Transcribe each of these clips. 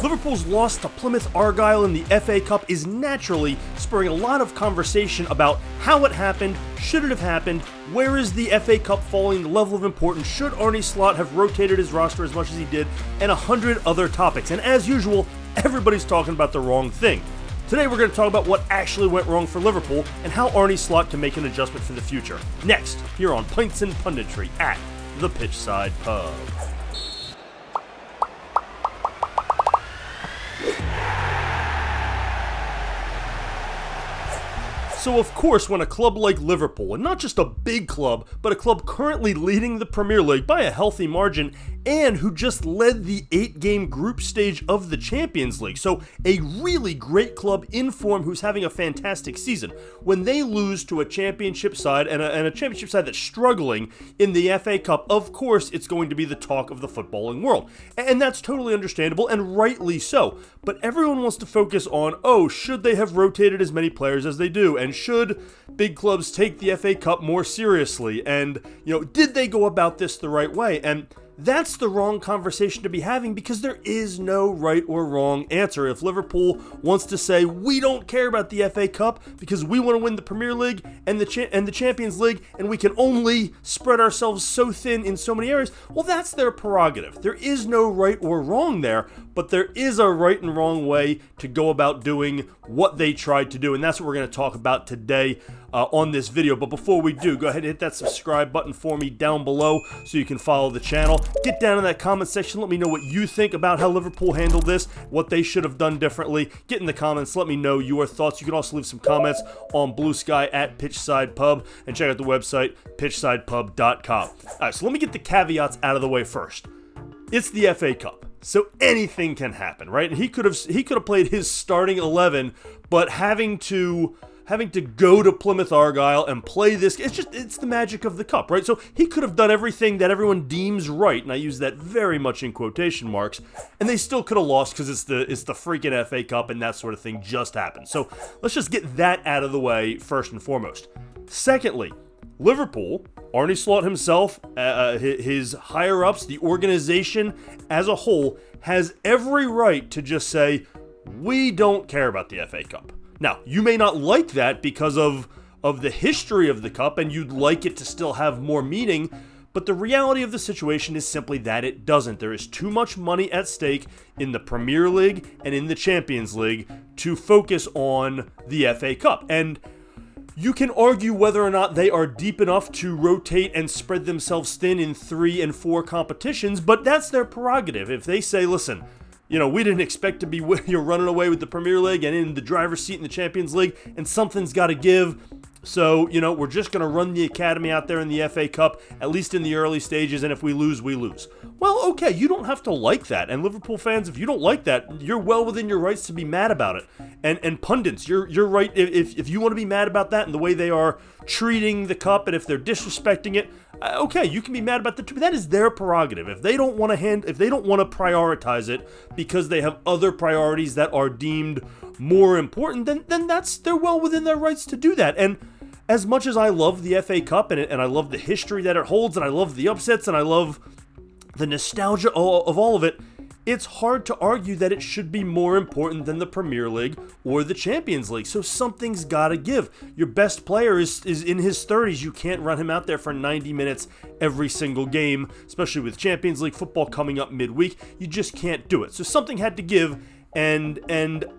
Liverpool's loss to Plymouth Argyle in the FA Cup is naturally spurring a lot of conversation about how it happened, should it have happened, where is the FA Cup falling, the level of importance, should Arne Slot have rotated his roster as much as he did, and 100 other topics. And as usual, everybody's talking about the wrong thing. Today we're going to talk about what actually went wrong for Liverpool and how Arne Slot can make an adjustment for the future. Next, here on Pints and Punditry at the Pitchside Pub. So of course, when a club like Liverpool, and not just a big club, but a club currently leading the Premier League by a healthy margin, and who just led the 8-game group stage of the Champions League, so a really great club in form who's having a fantastic season, when they lose to a championship side, and a championship side that's struggling in the FA Cup, of course it's going to be the talk of the footballing world. And that's totally understandable, and rightly so. But everyone wants to focus on, should they have rotated as many players as they do? And should big clubs take the FA Cup more seriously? And, did they go about this the right way? And that's the wrong conversation to be having, because there is no right or wrong answer. If Liverpool wants to say, we don't care about the FA Cup because we want to win the Premier League and the Champions League, and we can only spread ourselves so thin in so many areas, well, that's their prerogative. There is no right or wrong there, but there is a right and wrong way to go about doing what they tried to do, and that's what we're going to talk about today on this video. But before we do, go ahead and hit that subscribe button for me down below so you can follow the channel. Get down in that comment section. Let me know what you think about how Liverpool handled this, what they should have done differently. Get in the comments. Let me know your thoughts. You can also leave some comments on Blue Sky at Pitchside Pub, and check out the website, pitchsidepub.com. All right, so let me get the caveats out of the way first. It's the FA Cup, so anything can happen, right? And he could have played his starting 11, but having to go to Plymouth Argyle and play this, it's the magic of the cup, right? So he could have done everything that everyone deems right, and I use that very much in quotation marks, and they still could have lost because it's the freaking FA Cup, and that sort of thing just happened. So let's just get that out of the way first and foremost. Secondly, Liverpool, Arne Slot himself, his higher-ups, the organization as a whole, has every right to just say, we don't care about the FA Cup. Now, you may not like that because of the history of the cup, and you'd like it to still have more meaning, but the reality of the situation is simply that it doesn't. There is too much money at stake in the Premier League and in the Champions League to focus on the FA Cup. And you can argue whether or not they are deep enough to rotate and spread themselves thin in 3 and 4 competitions, but that's their prerogative. If they say, listen, we didn't expect to be running away with the Premier League and in the driver's seat in the Champions League, and something's got to give. So, we're just going to run the academy out there in the FA Cup, at least in the early stages, and if we lose, we lose. Well, okay, you don't have to like that. And Liverpool fans, if you don't like that, you're well within your rights to be mad about it. And pundits, you're right. If you want to be mad about that and the way they are treating the cup, and if they're disrespecting it, okay, you can be mad about that too, but that is their prerogative. If they don't want to prioritize it because they have other priorities that are deemed more important, then they're well within their rights to do that. And as much as I love the FA Cup and I love the history that it holds, and I love the upsets, and I love the nostalgia of all of it, it's hard to argue that it should be more important than the Premier League or the Champions League. So something's got to give. Your best player is in his 30s. You can't run him out there for 90 minutes every single game, especially with Champions League football coming up midweek. You just can't do it. So something had to give, and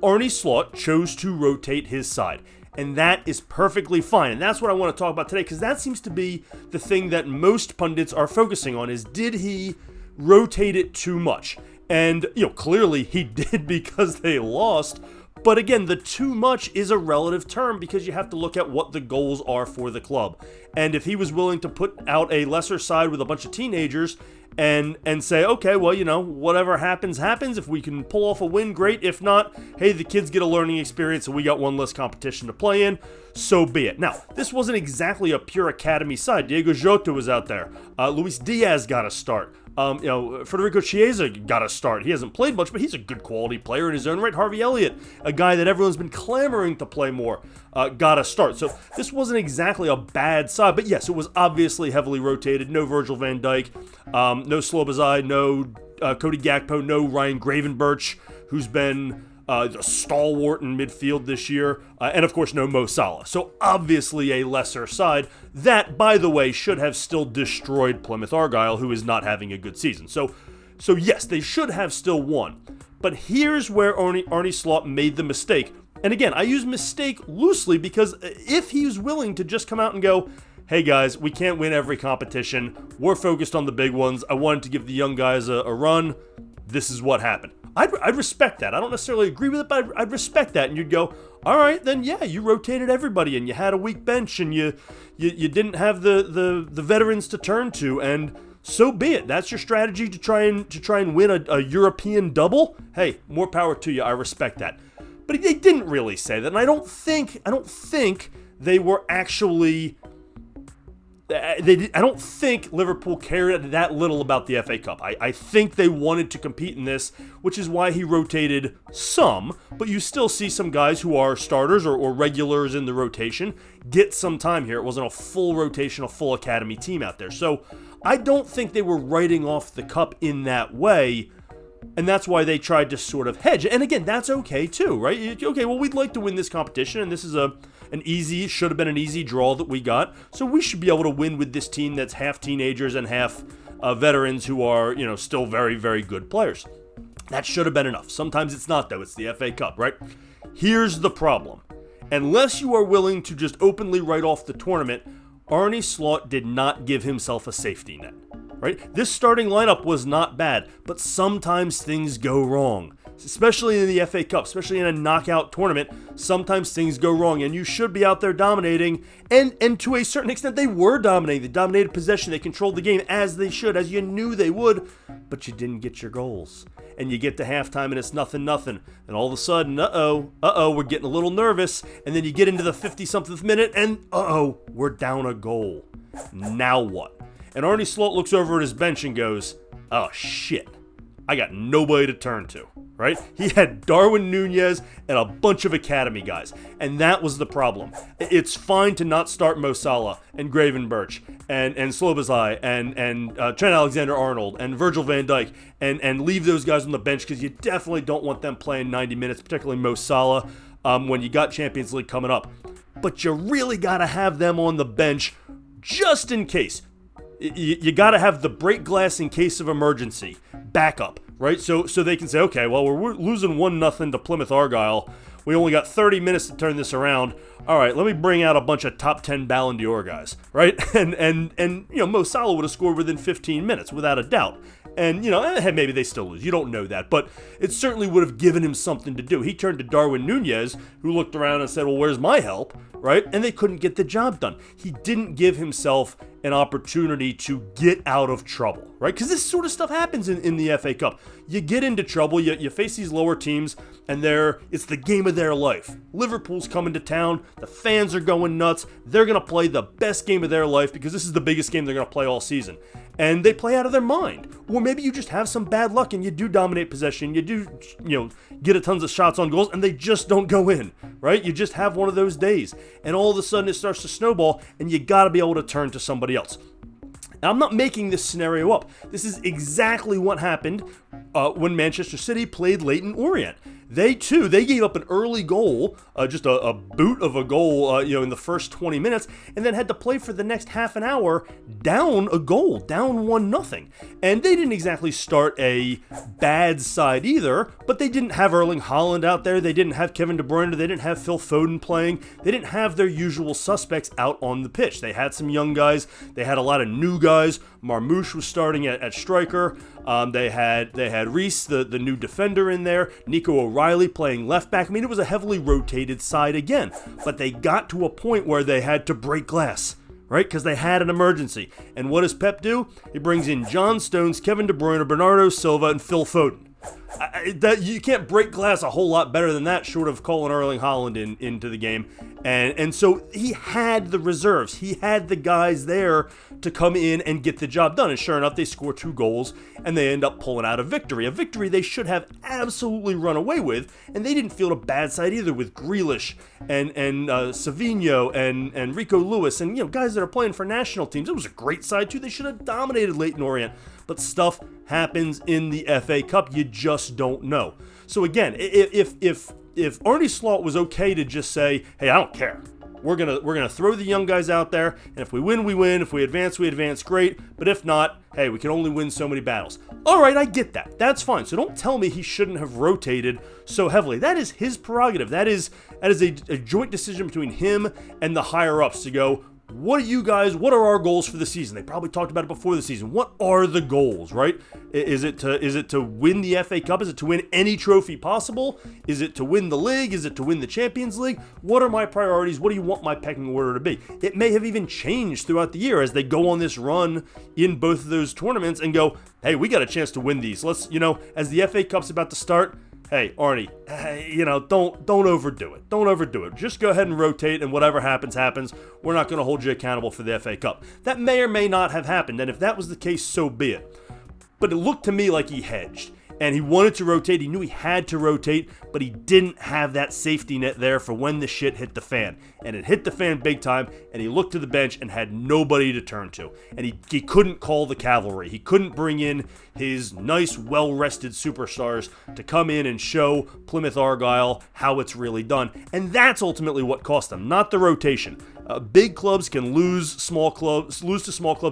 Arne Slot chose to rotate his side. And that is perfectly fine. And that's what I want to talk about today, because that seems to be the thing that most pundits are focusing on, is did he rotate it too much? And, clearly he did because they lost. But again, the too much is a relative term, because you have to look at what the goals are for the club. And if he was willing to put out a lesser side with a bunch of teenagers and say, okay, well, whatever happens, happens. If we can pull off a win, great. If not, hey, the kids get a learning experience and we got one less competition to play in. So be it. Now, this wasn't exactly a pure academy side. Diego Jota was out there. Luis Diaz got a start. Federico Chiesa got a start. He hasn't played much, but he's a good quality player in his own right. Harvey Elliott, a guy that everyone's been clamoring to play more, got a start. So this wasn't exactly a bad side, but yes, it was obviously heavily rotated. No Virgil van Dijk, no Slobozai, no Cody Gakpo, no Ryan Gravenberch, who's been the stalwart in midfield this year, and of course no Mo Salah. So obviously a lesser side that, by the way, should have still destroyed Plymouth Argyle, who is not having a good season. So yes, they should have still won. But here's where Arne Slot made the mistake. And again, I use mistake loosely because if he's willing to just come out and go, hey guys, we can't win every competition, we're focused on the big ones, I wanted to give the young guys a run, this is what happened. I'd respect that. I don't necessarily agree with it, but I'd respect that. And you'd go, all right, then yeah, you rotated everybody and you had a weak bench and you didn't have the veterans to turn to, and so be it. That's your strategy to try and win a European double. Hey, more power to you. I respect that. But they didn't really say that, and I don't think they were actually. I don't think Liverpool cared that little about the FA Cup. I think they wanted to compete in this, which is why he rotated some, but you still see some guys who are starters or regulars in the rotation get some time here. It wasn't a full rotation, a full academy team out there. So I don't think they were writing off the cup in that way, and that's why they tried to sort of hedge. And again, that's okay too, right? Okay, well, we'd like to win this competition, and this is should have been an easy draw that we got. So we should be able to win with this team that's half teenagers and half veterans who are, still very, very good players. That should have been enough. Sometimes it's not, though. It's the FA Cup, right? Here's the problem. Unless you are willing to just openly write off the tournament, Arne Slot did not give himself a safety net, right? This starting lineup was not bad, but sometimes things go wrong. Especially in the FA Cup, especially in a knockout tournament, sometimes things go wrong, and you should be out there dominating, and to a certain extent, they were dominating. They dominated possession, they controlled the game as they should, as you knew they would, but you didn't get your goals. And you get to halftime, and it's 0-0, and all of a sudden, we're getting a little nervous, and then you get into the 50-something minute, and we're down a goal. Now what? And Arne Slot looks over at his bench and goes, oh shit, I got nobody to turn to. Right? He had Darwin Nunez and a bunch of academy guys, and that was the problem. It's fine to not start Mo Salah and Gravenberch and Slobozlai and Trent Alexander-Arnold and Virgil van Dijk and leave those guys on the bench, because you definitely don't want them playing 90 minutes, particularly Mo Salah, when you got Champions League coming up. But you really got to have them on the bench just in case. You got to have the break glass in case of emergency backup. Right, so they can say, okay, well, we're losing 1-0 to Plymouth Argyle. We only got 30 minutes to turn this around. All right, let me bring out a bunch of top 10 Ballon d'Or guys, right? And Mo Salah would have scored within 15 minutes, without a doubt. And, maybe they still lose. You don't know that. But it certainly would have given him something to do. He turned to Darwin Nunez, who looked around and said, well, where's my help, right? And they couldn't get the job done. He didn't give himself an opportunity to get out of trouble, right? Because this sort of stuff happens in the FA Cup. You get into trouble, you face these lower teams, and it's the game of their life. Liverpool's coming to town, the fans are going nuts, they're going to play the best game of their life because this is the biggest game they're going to play all season. And they play out of their mind. Or maybe you just have some bad luck and you do dominate possession, you do, get a tons of shots on goals, and they just don't go in, right? You just have one of those days. And all of a sudden it starts to snowball, and you got to be able to turn to somebody else. Now, I'm not making this scenario up. This is exactly what happened when Manchester City played Leyton Orient. They gave up an early goal, just a boot of a goal, in the first 20 minutes, and then had to play for the next half an hour down a goal, down 1-0. And they didn't exactly start a bad side either, but they didn't have Erling Haaland out there, they didn't have Kevin De Bruyne, they didn't have Phil Foden playing, they didn't have their usual suspects out on the pitch. They had some young guys, they had a lot of new guys. Marmoush was starting at striker. They had Reece, the new defender, in there. Nico O'Reilly playing left back. I mean, it was a heavily rotated side again. But they got to a point where they had to break glass, right? Because they had an emergency. And what does Pep do? He brings in John Stones, Kevin De Bruyne, Bernardo Silva, and Phil Foden. You can't break glass a whole lot better than that, short of calling Erling Haaland into the game. And so he had the reserves. He had the guys there to come in and get the job done. And sure enough, they score 2 goals, and they end up pulling out a victory. A victory they should have absolutely run away with, and they didn't field a bad side either, with Grealish and Savinho and Rico Lewis and guys that are playing for national teams. It was a great side too. They should have dominated Leyton Orient. but stuff happens in the FA Cup. You just don't know. So again, if Arne Slot was okay to just say, hey, I don't care. We're gonna throw the young guys out there, and if we win, we win. If we advance, great. But if not, hey, we can only win so many battles. All right, I get that. That's fine. So don't tell me he shouldn't have rotated so heavily. That is his prerogative. That is a joint decision between him and the higher ups to go, what are our goals for the season? They probably talked about it before the season. What are the goals, right? Is it to win the FA Cup? Is it to win any trophy possible? Is it to win the league? Is it to win the Champions League? What are my priorities? What do you want my pecking order to be? It may have even changed throughout the year as they go on this run in both of those tournaments and go, hey, we got a chance to win these. Let's, as the FA Cup's about to start, hey, Arne, don't overdo it. Don't overdo it. Just go ahead and rotate, and whatever happens, happens. We're not going to hold you accountable for the FA Cup. That may or may not have happened, and if that was the case, so be it. But it looked to me like he hedged, and he wanted to rotate. He knew he had to rotate, but he didn't have that safety net there for when the shit hit the fan. And it hit the fan big time, and he looked to the bench and had nobody to turn to. And he couldn't call the cavalry. He couldn't bring in his nice, well-rested superstars to come in and show Plymouth Argyle how it's really done. And that's ultimately what cost them, not the rotation. Big clubs can lose to small clubs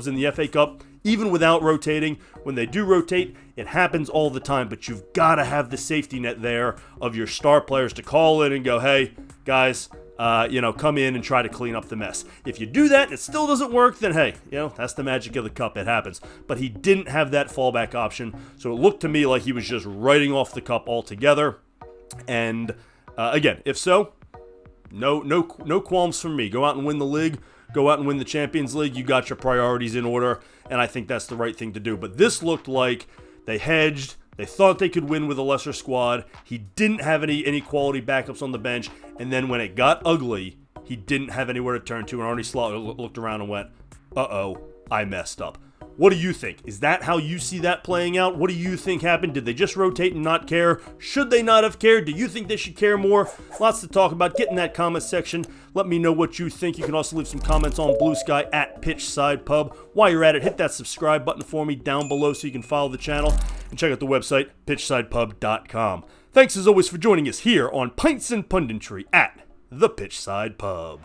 in the FA Cup, even without rotating. When they do rotate, it happens all the time, but you've got to have the safety net there of your star players to call in and go, hey, guys, come in and try to clean up the mess. If you do that and it still doesn't work, then hey, that's the magic of the cup. It happens. But he didn't have that fallback option, so it looked to me like he was just writing off the cup altogether. And again, if so, no qualms from me. Go out and win the league. Go out and win the Champions League. You got your priorities in order, and I think that's the right thing to do. But this looked like they hedged. They thought they could win with a lesser squad. He didn't have any quality backups on the bench, and then when it got ugly, he didn't have anywhere to turn to, and Arne Slot looked around and went, uh-oh, I messed up. What do you think? Is that how you see that playing out? What do you think happened? Did they just rotate and not care? Should they not have cared? Do you think they should care more? Lots to talk about. Get in that comment section. Let me know what you think. You can also leave some comments on Blue Sky at Pitchside Pub. While you're at it, hit that subscribe button for me down below so you can follow the channel. And check out the website, pitchsidepub.com. Thanks as always for joining us here on Pints and Punditry at the Pitchside Pub.